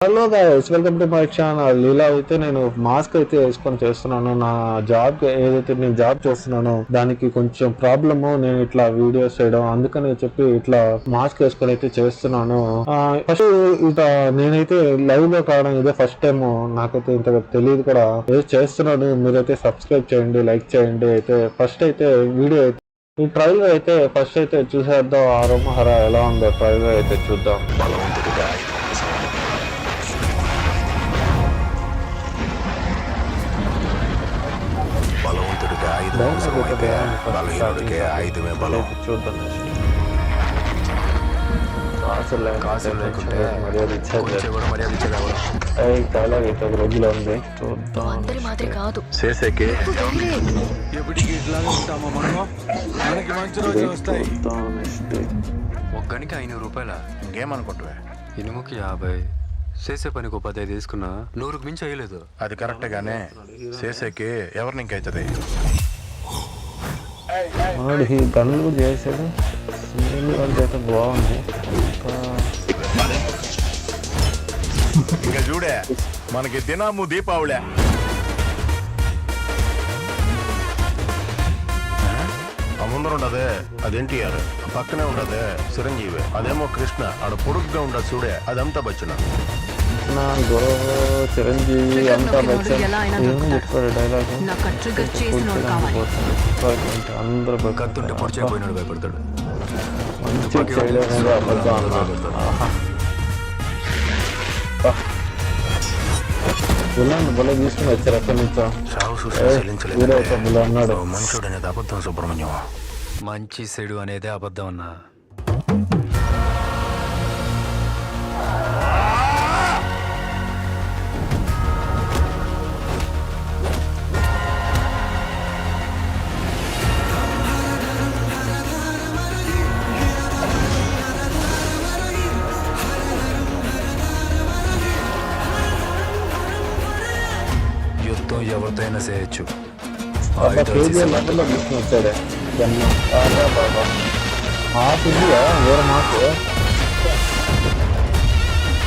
Hello guys, welcome to my channel. ఇలా అయితే నేను మాస్క్ అయితే వేసుకొని చేస్తున్నాను. నా జాబ్ ఏదైతే నేను జాబ్ చేస్తున్నానో దానికి కొంచెం ప్రాబ్లము. నేను ఇట్లా వీడియోస్ చేయడం అందుకని చెప్పి ఇట్లా మాస్క్ వేసుకొని అయితే చేస్తున్నాను. ఫస్ట్ ఇట్లా నేనైతే లైవ్ లో కావడం ఇదే ఫస్ట్ టైం. నాకైతే ఇంత తెలియదు కూడా. ఏదో చేస్తున్నాను. మీరైతే సబ్స్క్రైబ్ చేయండి, లైక్ చేయండి. అయితే ఫస్ట్ అయితే వీడియో ఈ ట్రైలర్ అయితే ఫస్ట్ అయితే చూసేద్దాం. ఆరోమహర ఎలా ఉందో ట్రైలర్ అయితే చూద్దాం. బలహీనుడికే ఆయుధమే బలం. చూద్దాం. మర్యాద అయితే ఒక రోజులో ఉంది. చూద్దాం. చేసేకి ఒక్కనికి 500 రూపాయల ఇంకేమనుకుంటువే? ఇనుముకి 50, చేసే పనికి 10 తీసుకున్నా 100కు మించి అయ్యలేదు. అది కరెక్ట్ గానే చేసేకి ఎవరిని ఇంకైతుంది? వాడు ఈ గన్లు కూడా చేసాడు. అయితే బాగుంది. ఇంకా చూడే, మనకి దినాము దీపావళి. ముందర ఉండదే అది ఎన్టీఆర్, పక్కనే ఉండదే చిరంజీవి, అదేమో కృష్ణ. ఆడ పొడుగ్గా ఉండదు చూడే, అదంతా బచ్చున. చిరంజీవి అంతా చెప్పాడు డైలాగ్. అందరూ కత్తుంటే పొడిచైపోయినాడు, భయపడతాడు. మంచి చేయడం అబద్ధం బుల్లాన్ని బుల్ల తీసుకుని వచ్చారు. ఎక్కడి నుంచో అన్నాడు. మనుషుడు అనేది అబద్ధం సుబ్రహ్మణ్యం. మంచి చెడు అనేదే అబద్ధం అన్నా. యుద్ధం ఎవరితో అయినా చేయొచ్చు. వచ్చాడే వేరే మాకు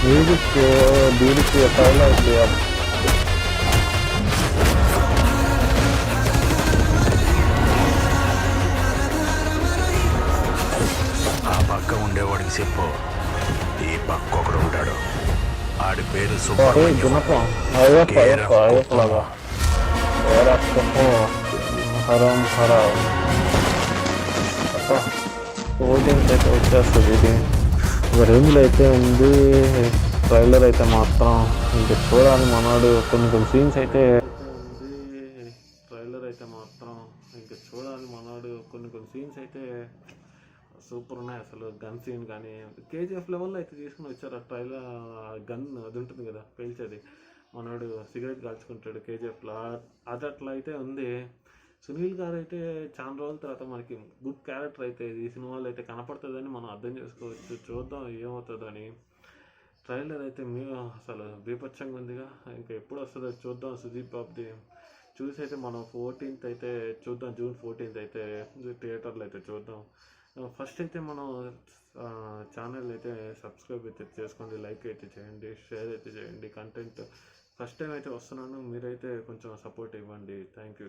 మ్యూజిక్ దీనికి ట్రైలర్ ఆ పక్క ఉండేవాడికి చెప్పు, ఈ పక్క ఒకడు ఉంటాడు. ఆడి పేరు సుబ్రహ్మణ్యం. హరం హరా ఓటింగ్స్ అయితే వచ్చేస్తుంది. ఇది ఒక రేంజ్లో అయితే ఉంది. ట్రైలర్ అయితే మాత్రం ఇంకా చూడాలి మనోడు. కొన్ని సీన్స్ అయితే కొన్ని సీన్స్ అయితే సూపర్ ఉన్నాయి. అసలు గన్ సీన్ కానీ కేజీఎఫ్ లెవెల్లో అయితే తీసుకుని వచ్చారు. ఆ ట్రైలర్ గన్ అది ఉంటుంది కదా పేల్చేది, మనోడు సిగరెట్ కాల్చుకుంటాడు కేజీఎఫ్లో. అది అట్లా అయితే ఉంది. సునీల్ గారు అయితే చాలా రోజుల తర్వాత మనకి గుడ్ క్యారెక్టర్ అయితే ఈ సినిమాలో అయితే కనపడుతుందని మనం అర్థం చేసుకోవచ్చు. చూద్దాం ఏమవుతుందని. ట్రైలర్ అయితే అసలు బీభత్సంగా ఉందిగా. ఇంకా ఎప్పుడు వస్తుందో చూద్దాం. సుదీప్ బాబుది చూసి అయితే మనం 14th అయితే చూద్దాం. జూన్ 14th అయితే థియేటర్లో అయితే చూద్దాం. ఫస్ట్ అయితే మనం ఛానల్ అయితే సబ్స్క్రైబ్ అయితే చేసుకోండి, లైక్ అయితే చేయండి, షేర్ అయితే చేయండి. కంటెంట్ ఫస్ట్ టైం అయితే వస్తున్నాను, మీరైతే కొంచెం సపోర్ట్ ఇవ్వండి. Thank you.